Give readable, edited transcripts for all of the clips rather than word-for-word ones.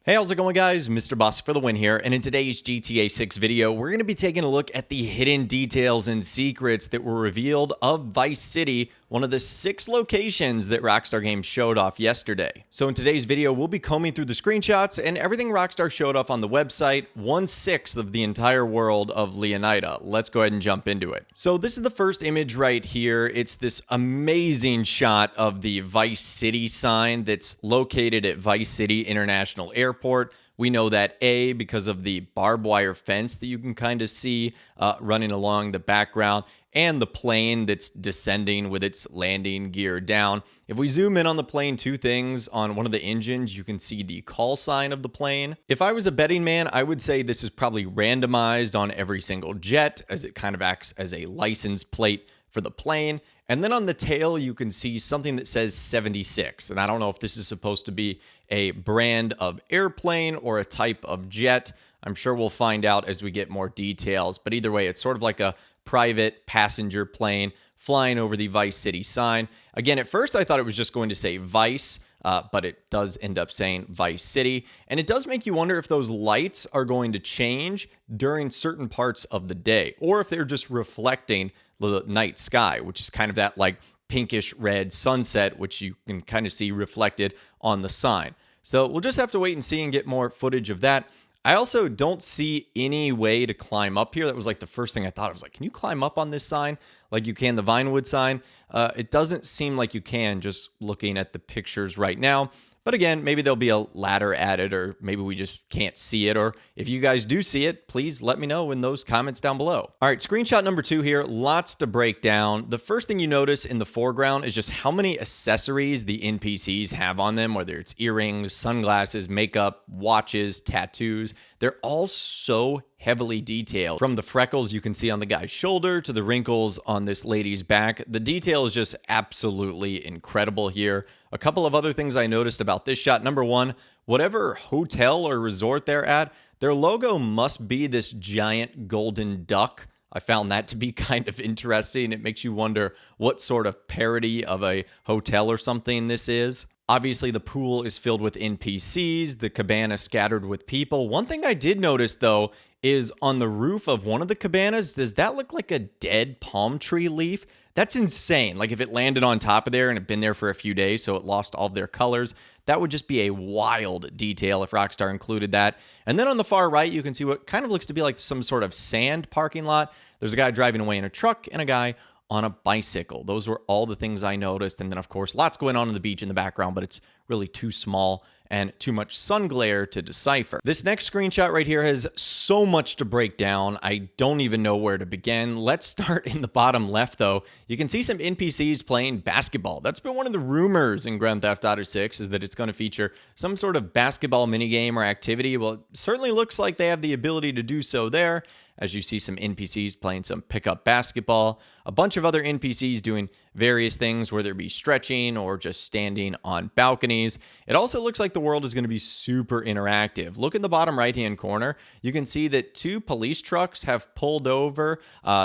Hey, how's it going, guys? Mr. Boss for the win here, and in today's GTA 6 video, we're going to be taking a look at the hidden details and secrets that were revealed of Vice City, one of the 6 locations that Rockstar Games showed off yesterday. So in today's video, we'll be combing through the screenshots and everything Rockstar showed off on the website, 1/6 of the entire world of Leonida. Let's go ahead and jump into it. So this is the first image right here. It's this amazing shot of the Vice City sign that's located at Vice City International Airport. We know that A, because of the barbed wire fence that you can kind of see running along the background, and the plane that's descending with its landing gear down. If we zoom in on the plane, 2 things. On one of the engines, you can see the call sign of the plane. If I was a betting man, I would say this is probably randomized on every single jet, as it kind of acts as a license plate for the plane. And then on the tail, you can see something that says 76. And I don't know if this is supposed to be a brand of airplane or a type of jet. I'm sure we'll find out as we get more details. But either way, it's sort of like a private passenger plane flying over the Vice City sign. Again, at first I thought it was just going to say Vice, but it does end up saying Vice City. And it does make you wonder if those lights are going to change during certain parts of the day, or if they're just reflecting the night sky, which is kind of that like pinkish red sunset, which you can kind of see reflected on the sign. So we'll just have to wait and see and get more footage of that. I also don't see any way to climb up here. That was like the first thing I thought. I was like, can you climb up on this sign like you can the Vinewood sign? It doesn't seem like you can, just looking at the pictures right now. But again, maybe there'll be a ladder added, or maybe we just can't see it. Or if you guys do see it, please let me know in those comments down below. All right, screenshot number 2 here. Lots to break down. The first thing you notice in the foreground is just how many accessories the NPCs have on them, whether it's earrings, sunglasses, makeup, watches, tattoos. They're all so heavily detailed. From the freckles you can see on the guy's shoulder to the wrinkles on this lady's back. The detail is just absolutely incredible here. A couple of other things I noticed about this shot. Number 1, whatever hotel or resort they're at, their logo must be this giant golden duck. I found that to be kind of interesting. It makes you wonder what sort of parody of a hotel or something this is. Obviously, the pool is filled with NPCs, the cabana scattered with people. One thing I did notice, though, is on the roof of one of the cabanas, does that look like a dead palm tree leaf? That's insane. Like if it landed on top of there and had been there for a few days, so it lost all of their colors, that would just be a wild detail if Rockstar included that. And then on the far right, you can see what kind of looks to be like some sort of sand parking lot. There's a guy driving away in a truck and a guy on a bicycle. Those were all the things I noticed. And then, of course, lots going on the beach in the background, but it's really too small and too much sun glare to decipher. This next screenshot right here has so much to break down. I don't even know where to begin. Let's start in the bottom left, though. You can see some NPCs playing basketball. That's been one of the rumors in Grand Theft Auto 6, is that it's going to feature some sort of basketball minigame or activity. Well, it certainly looks like they have the ability to do so there, as you see some NPCs playing some pickup basketball, a bunch of other NPCs doing various things, whether it be stretching or just standing on balconies. It also looks like the world is going to be super interactive. Look in the bottom right-hand corner. You can see that 2 police trucks have pulled over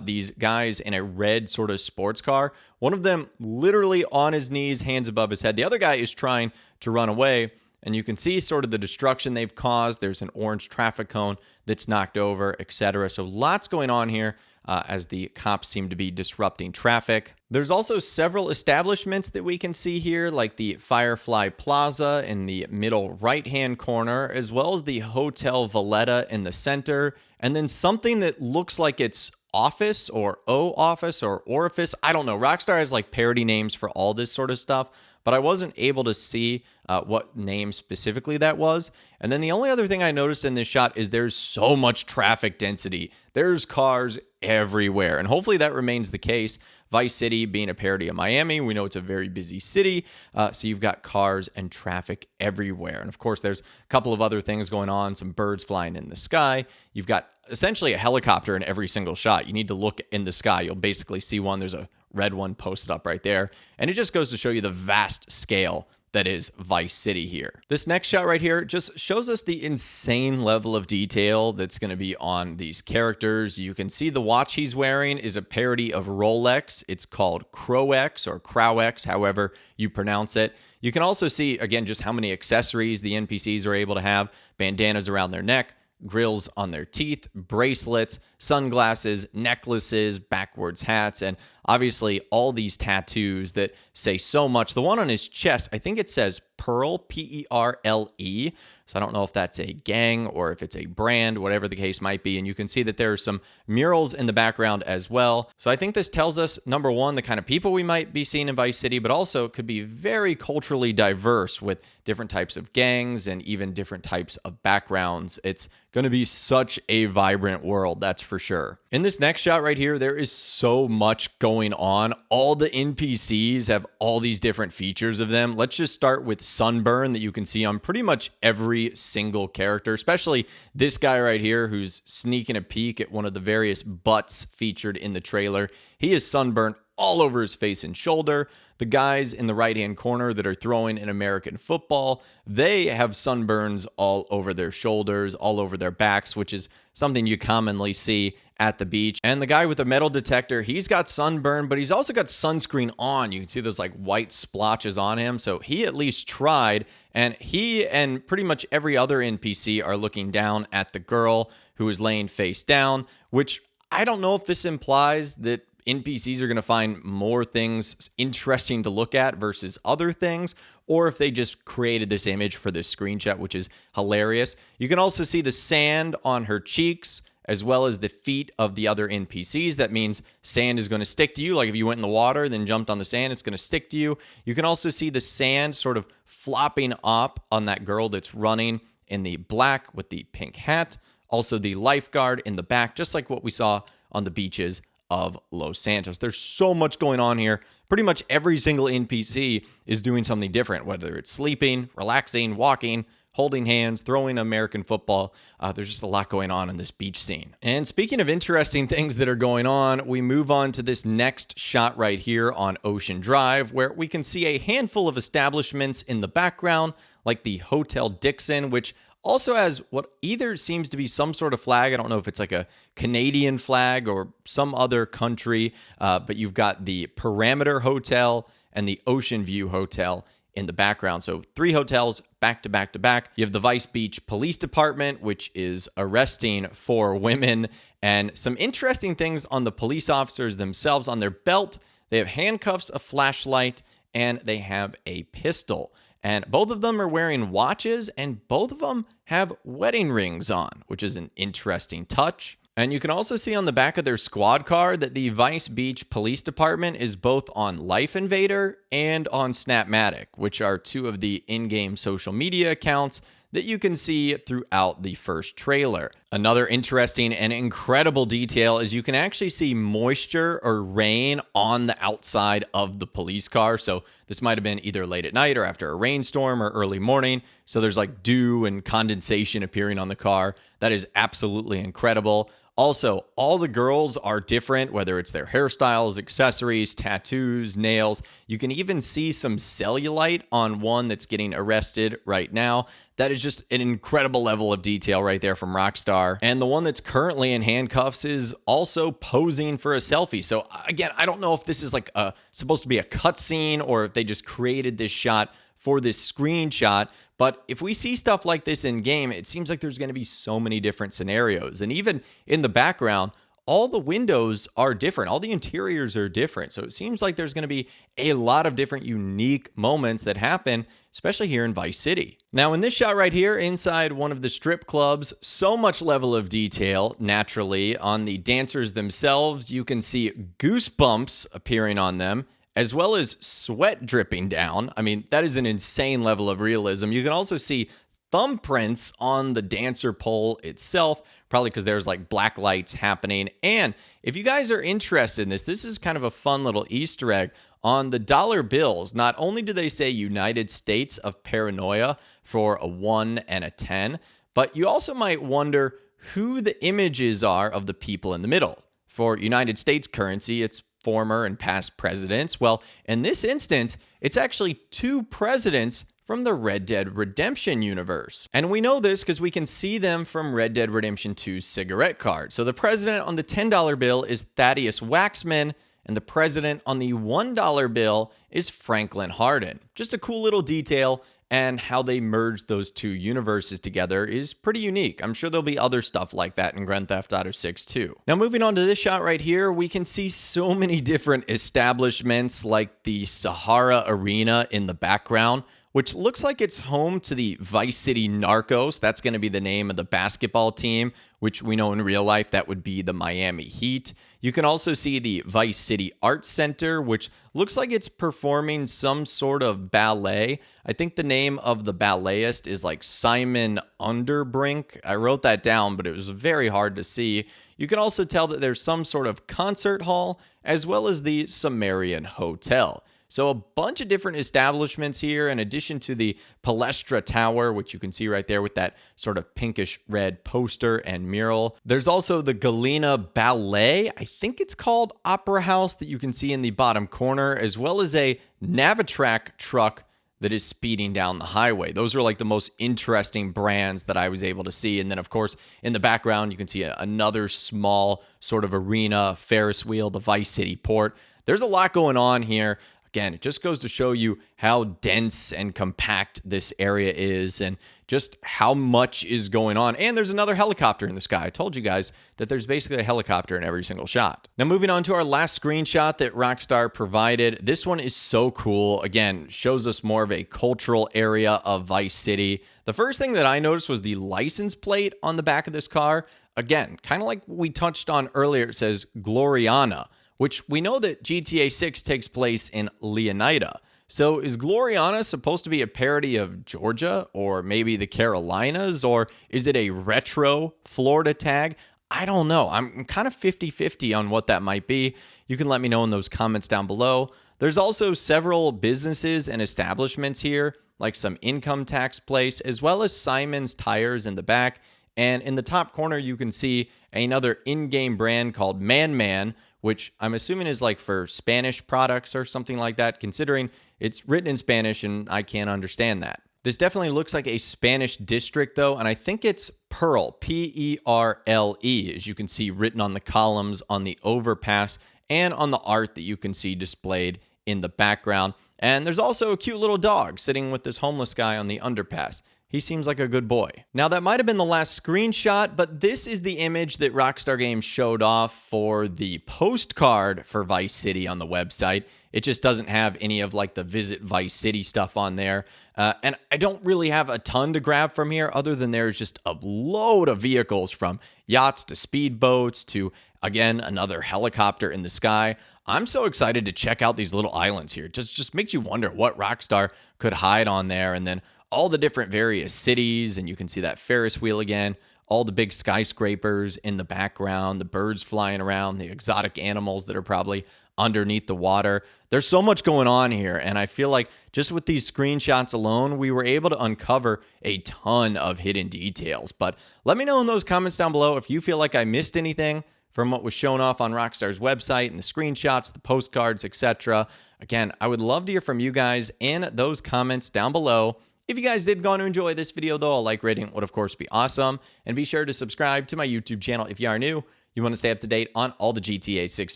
these guys in a red sort of sports car. One of them literally on his knees, hands above his head. The other guy is trying to run away. And you can see sort of the destruction they've caused. There's an orange traffic cone that's knocked over, etc. So lots going on here as the cops seem to be disrupting traffic. There's also several establishments that we can see here, like the Firefly Plaza in the middle right-hand corner, as well as the Hotel Valletta in the center, and then something that looks like it's office or O-office or orifice. I don't know. Rockstar has like parody names for all this sort of stuff, but I wasn't able to see what name specifically that was. And then the only other thing I noticed in this shot is there's so much traffic density. There's cars everywhere, and hopefully that remains the case. Vice City being a parody of Miami, we know it's a very busy city, so you've got cars and traffic everywhere. And of course, there's a couple of other things going on, some birds flying in the sky. You've got essentially a helicopter in every single shot. You need to look in the sky. You'll basically see one. There's a red one posted up right there. And it just goes to show you the vast scale that is Vice City here. This next shot right here just shows us the insane level of detail that's going to be on these characters. You can see the watch he's wearing is a parody of Rolex. It's called Crowex or Crowex, however you pronounce it. You can also see, again, just how many accessories the NPCs are able to have: bandanas around their neck, grills on their teeth, bracelets, sunglasses, necklaces, backwards hats, and obviously all these tattoos that say so much. The one on his chest, I think it says Pearl, P-E-R-L-E. So I don't know if that's a gang or if it's a brand, whatever the case might be. And you can see that there are some murals in the background as well. So I think this tells us, number one, the kind of people we might be seeing in Vice City, but also it could be very culturally diverse with different types of gangs and even different types of backgrounds. It's going to be such a vibrant world, that's for sure. In this next shot right here, there is so much going on. All the NPCs have all these different features of them. Let's just start with sunburn that you can see on pretty much every single character, especially this guy right here who's sneaking a peek at one of the various butts featured in the trailer. He is sunburned all over his face and shoulder. The guys in the right-hand corner that are throwing in American football, they have sunburns all over their shoulders, all over their backs, which is something you commonly see at the beach. And the guy with the metal detector, he's got sunburn, but he's also got sunscreen on. You can see those like white splotches on him. So he at least tried, and he and pretty much every other NPC are looking down at the girl who is laying face down, which I don't know if this implies that NPCs are going to find more things interesting to look at versus other things, or if they just created this image for this screenshot, which is hilarious. You can also see the sand on her cheeks, as well as the feet of the other NPCs. That means sand is going to stick to you. Like if you went in the water, then jumped on the sand, it's going to stick to you. You can also see the sand sort of flopping up on that girl that's running in the black with the pink hat. Also the lifeguard in the back, just like what we saw on the beaches of Los Santos. There's so much going on here. Pretty much every single NPC is doing something different, whether it's sleeping, relaxing, walking, holding hands, throwing American football. There's just a lot going on in this beach scene. And speaking of interesting things that are going on, we move on to this next shot right here on Ocean Drive, where we can see a handful of establishments in the background, like the Hotel Dixon, which also has what either seems to be some sort of flag. I don't know if it's like a Canadian flag or some other country, but you've got the Parameter Hotel and the Ocean View Hotel in the background. So 3 hotels back to back to back. You have the Vice Beach Police Department, which is arresting 4 women, and some interesting things on the police officers themselves. On their belt, they have handcuffs, a flashlight, and they have a pistol. And both of them are wearing watches, and both of them have wedding rings on, which is an interesting touch. And you can also see on the back of their squad car that the Vice Beach Police Department is both on Life Invader and on Snapmatic, which are 2 of the in-game social media accounts that you can see throughout the first trailer. Another interesting and incredible detail is you can actually see moisture or rain on the outside of the police car. So this might have been either late at night or after a rainstorm or early morning. So there's like dew and condensation appearing on the car. That is absolutely incredible. Also, all the girls are different, whether it's their hairstyles, accessories, tattoos, nails. You can even see some cellulite on one that's getting arrested right now. That is just an incredible level of detail right there from Rockstar. And the one that's currently in handcuffs is also posing for a selfie. So again, I don't know if this is like supposed to be a cutscene or if they just created this shot for this screenshot. But if we see stuff like this in game, it seems like there's going to be so many different scenarios. And even in the background, all the windows are different. All the interiors are different. So it seems like there's going to be a lot of different unique moments that happen, especially here in Vice City. Now, in this shot right here, inside one of the strip clubs, so much level of detail, naturally, on the dancers themselves. You can see goosebumps appearing on them, as well as sweat dripping down. I mean, that is an insane level of realism. You can also see thumbprints on the dancer pole itself, probably because there's like black lights happening. And if you guys are interested in this, this is kind of a fun little Easter egg. On the dollar bills, not only do they say United States of Paranoia for a 1 and a 10, but you also might wonder who the images are of the people in the middle. For United States currency, it's former and past presidents. Well, in this instance, it's actually 2 presidents from the Red Dead Redemption universe. And we know this because we can see them from Red Dead Redemption 2's cigarette card. So the president on the $10 bill is Thaddeus Waxman, and the president on the $1 bill is Franklin Hardin. Just a cool little detail, and how they merged those two universes together is pretty unique. I'm sure there'll be other stuff like that in Grand Theft Auto 6 too. Now moving on to this shot right here, we can see so many different establishments like the Sahara Arena in the background, which looks like it's home to the Vice City Narcos. That's going to be the name of the basketball team, which we know in real life that would be the Miami Heat. You can also see the Vice City Arts Center, which looks like it's performing some sort of ballet. I think the name of the balletist is like Simon Underbrink. I wrote that down, but it was very hard to see. You can also tell that there's some sort of concert hall, as well as the Sumerian Hotel. So a bunch of different establishments here, in addition to the Palestra Tower, which you can see right there with that sort of pinkish red poster and mural. There's also the Galena Ballet, I think it's called Opera House, that you can see in the bottom corner, as well as a Navitrack truck that is speeding down the highway. Those are like the most interesting brands that I was able to see. And then, of course, in the background, you can see another small sort of arena, Ferris wheel, the Vice City Port. There's a lot going on here. Again, it just goes to show you how dense and compact this area is and just how much is going on. And there's another helicopter in the sky. I told you guys that there's basically a helicopter in every single shot. Now, moving on to our last screenshot that Rockstar provided. This one is so cool. Again, shows us more of a cultural area of Vice City. The first thing that I noticed was the license plate on the back of this car. Again, kind of like we touched on earlier, it says Gloriana, which we know that GTA 6 takes place in Leonida. So is Gloriana supposed to be a parody of Georgia or maybe the Carolinas, or is it a retro Florida tag? I don't know. I'm kind of 50-50 on what that might be. You can let me know in those comments down below. There's also several businesses and establishments here, like some income tax place, as well as Simon's Tires in the back. And in the top corner, you can see another in-game brand called Man Man, which I'm assuming is like for Spanish products or something like that, considering it's written in Spanish and I can't understand that. This definitely looks like a Spanish district though, and I think it's Pearl, P-E-R-L-E, as you can see written on the columns on the overpass and on the art that you can see displayed in the background. And there's also a cute little dog sitting with this homeless guy on the underpass. He seems like a good boy. Now, that might have been the last screenshot, but this is the image that Rockstar Games showed off for the postcard for Vice City on the website. It just doesn't have any of like the Visit Vice City stuff on there. And I don't really have a ton to grab from here other than there's just a load of vehicles, from yachts to speedboats to, again, another helicopter in the sky. I'm so excited to check out these little islands here. It just makes you wonder what Rockstar could hide on there. And then all the different various cities, and you can see that Ferris wheel again, all the big skyscrapers in the background, the birds flying around, the exotic animals that are probably underneath the water. There's so much going on here, and I feel like just with these screenshots alone, we were able to uncover a ton of hidden details. But let me know in those comments down below if you feel like I missed anything from what was shown off on Rockstar's website and the screenshots, the postcards, etc. Again, I would love to hear from you guys in those comments down below. If you guys did go on to enjoy this video, though, a like rating would, of course, be awesome. And be sure to subscribe to my YouTube channel if you are new. You want to stay up to date on all the GTA 6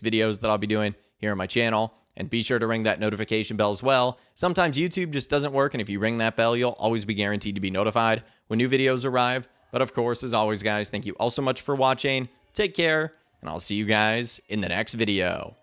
videos that I'll be doing here on my channel. And be sure to ring that notification bell as well. Sometimes YouTube just doesn't work, and if you ring that bell, you'll always be guaranteed to be notified when new videos arrive. But of course, as always, guys, thank you all so much for watching. Take care, and I'll see you guys in the next video.